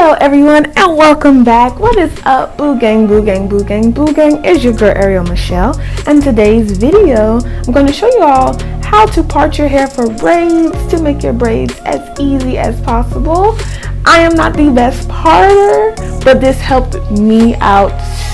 Hello everyone and welcome back. What is up, boo gang, boo gang, boo gang, boo gang? It's your girl Ariel Michelle, and today's video I'm going to show you all how to part your hair for braids to make your braids as easy as possible. I am not the best parter, but this helped me out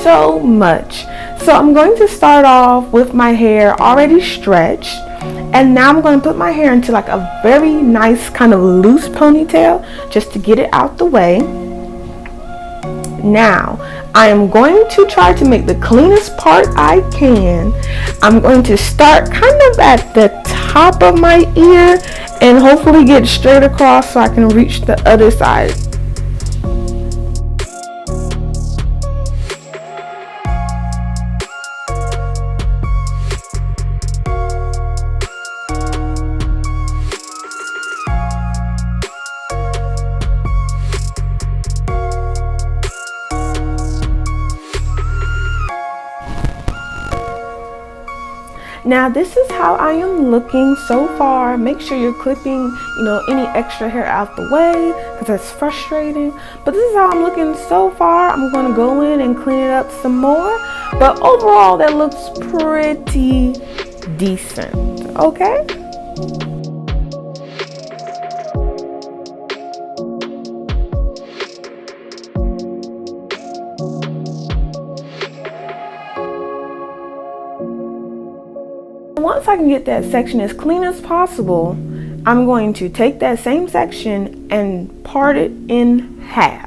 so much. So I'm going to start off with my hair already stretched. And now I'm going to put my hair into like a very nice kind of loose ponytail just to get it out the way. Now I am going to try to make the cleanest part I can. I'm going to start kind of at the top of my ear and hopefully get straight across so I can reach the other side. Now this is how I am looking so far. Make sure you're clipping, any extra hair out the way because that's frustrating. But this is how I'm looking so far. I'm going to go in and clean it up some more. But overall, that looks pretty decent. Okay? Once I can get that section as clean as possible, I'm going to take that same section and part it in half.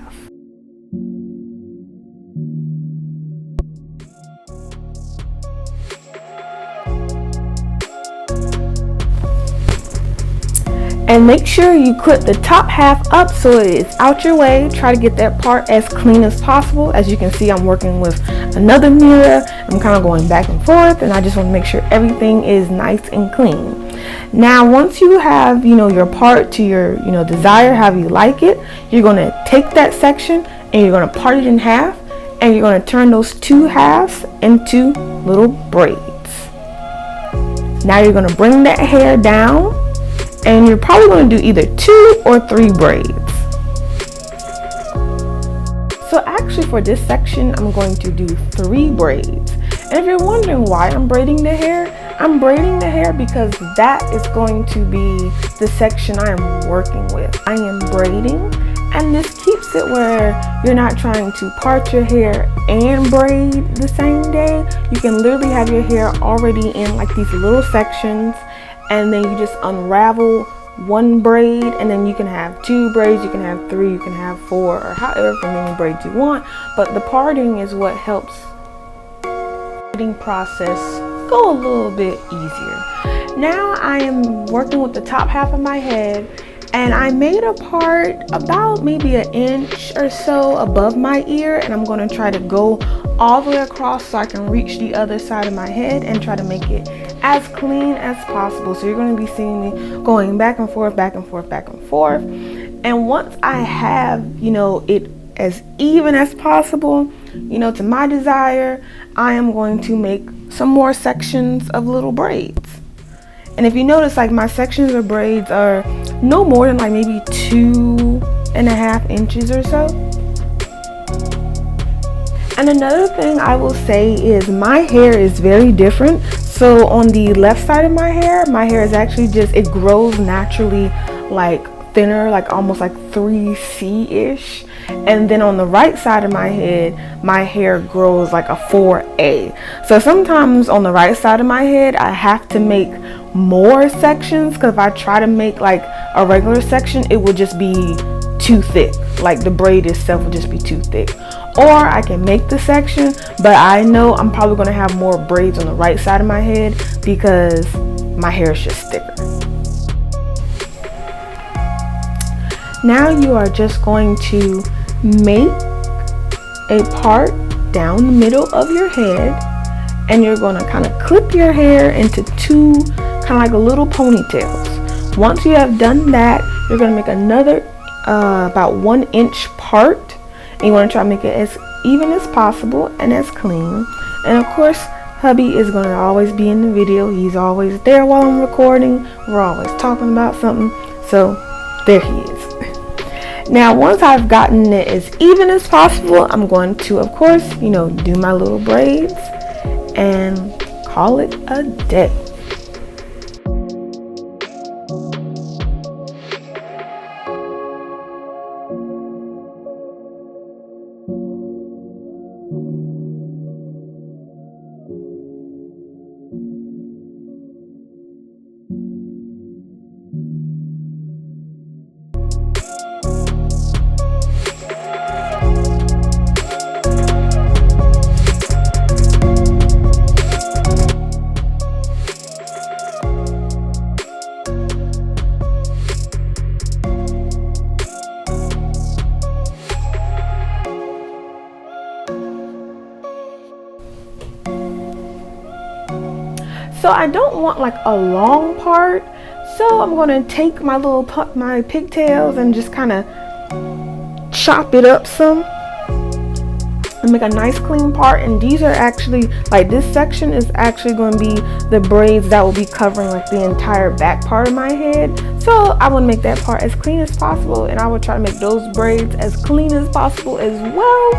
And make sure you clip the top half up so it's out your way. Try to get that part as clean as possible. As you can see, I'm working with another mirror. I'm kind of going back and forth, and I just want to make sure everything is nice and clean. Now, once you have, your part to your, desire, how you like it, you're going to take that section and you're going to part it in half, and you're going to turn those two halves into little braids. Now you're going to bring that hair down, and you're probably going to do either 2 or 3 braids. So actually for this section, I'm going to do 3 braids. And if you're wondering why I'm braiding the hair, I'm braiding the hair because that is going to be the section I am working with. I am braiding, and this keeps it where you're not trying to part your hair and braid the same day. You can literally have your hair already in like these little sections, and then you just unravel one braid, and then you can have 2 braids, you can have 3, you can have 4, or however many braids you want. But the parting is what helps the braiding process go a little bit easier. Now I am working with the top half of my head, and I made a part about maybe 1 inch or so above my ear, and I'm going to try to go all the way across so I can reach the other side of my head and try to make it as clean as possible. So you're going to be seeing me going back and forth, back and forth, back and forth. And once I have, it as even as possible, to my desire, I am going to make some more sections of little braids. And if you notice, like, my sections of braids are no more than like maybe 2.5 inches or so. And another thing I will say is my hair is very different. So on the left side of my hair is actually it grows naturally like thinner, like almost like 3C-ish. And then on the right side of my head, my hair grows like a 4A. So sometimes on the right side of my head, I have to make more sections, because if I try to make like a regular section, it would just be too thick. Like the braid itself would just be too thick. Or I can make the section, but I know I'm probably going to have more braids on the right side of my head because my hair is just thicker. Now you are just going to make a part down the middle of your head, and you're going to kind of clip your hair into 2 kind of like little ponytails. Once you have done that, you're going to make another about 1 inch part, and you want to try to make it as even as possible and as clean. And of course, hubby is going to always be in the video. He's always there while I'm recording. We're always talking about something. So there he is. Now, once I've gotten it as even as possible, I'm going to, of course, do my little braids and call it a day. So I don't want like a long part, so I'm going to take my pigtails and just kind of chop it up some and make a nice clean part. And these are actually, like, this section is actually going to be the braids that will be covering like the entire back part of my head. So I want to make that part as clean as possible, and I will try to make those braids as clean as possible as well.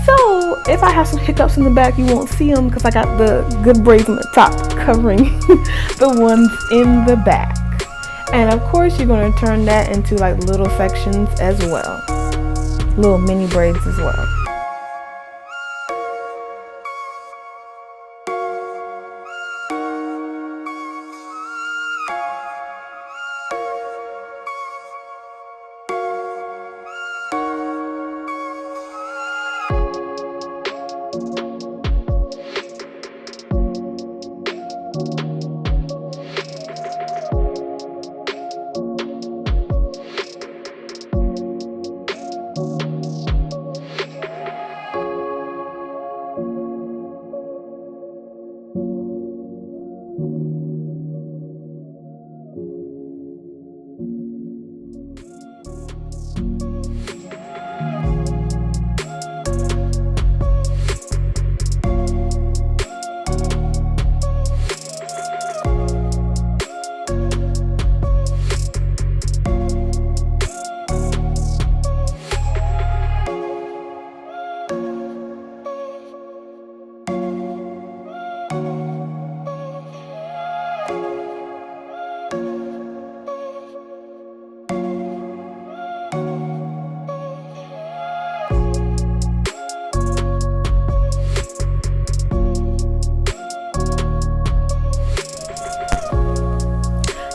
So if I have some hiccups in the back, you won't see them because I got the good braids on the top covering the ones in the back. And of course, you're going to turn that into like little sections as well, little mini braids as well.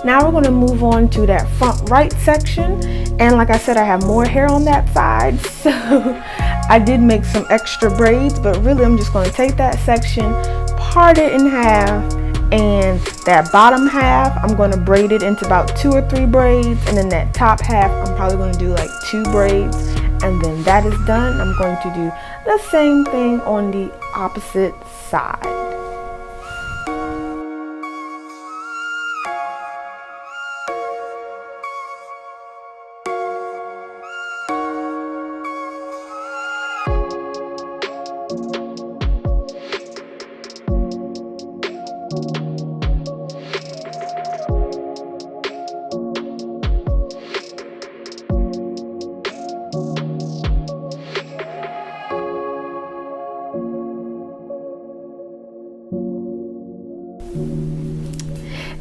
Now we're going to move on to that front right section, and like I said, I have more hair on that side, so I did make some extra braids, but really I'm just going to take that section, part it in half, and that bottom half I'm going to braid it into about 2 or 3 braids, and then that top half I'm probably going to do like 2 braids, and then that is done. I'm going to do the same thing on the opposite side.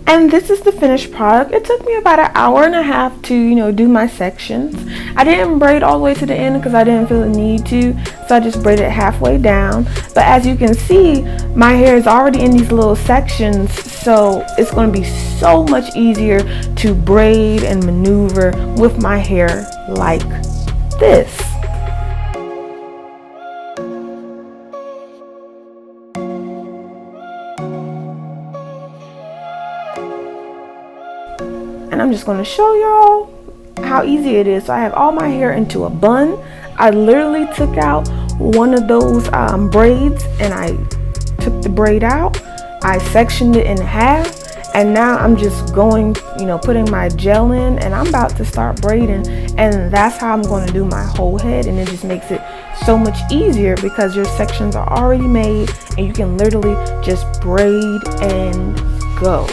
And this is the finished product. It took me about 1.5 hours to, do my sections. I didn't braid all the way to the end because I didn't feel the need to, so I just braided halfway down. But as you can see, my hair is already in these little sections, so it's going to be so much easier to braid and maneuver with my hair like this. And I'm just going to show y'all how easy it is. So I have all my hair into a bun. I literally took out one of those braids, and I took the braid out. I sectioned it in half, and now I'm just going, putting my gel in, and I'm about to start braiding. And that's how I'm going to do my whole head, and it just makes it so much easier because your sections are already made, and you can literally just braid and go.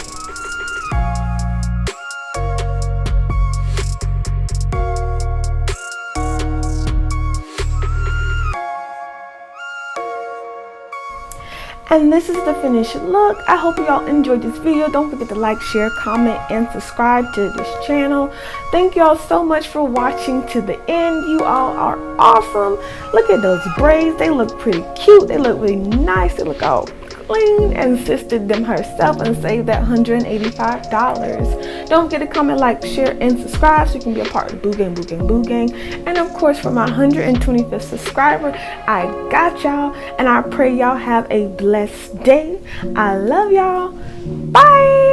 And this is the finished look. I hope y'all enjoyed this video. Don't forget to like, share, comment, and subscribe to this channel. Thank y'all so much for watching to the end. You all are awesome. Look at those braids. They look pretty cute. They look really nice. They look all clean, and sis did them herself and saved that $185. Don't forget to comment, like, share, and subscribe so you can be a part of the Boo Gang. And of course, for my 125th subscriber, I got y'all, and I pray y'all have a blessed day. I love y'all. Bye.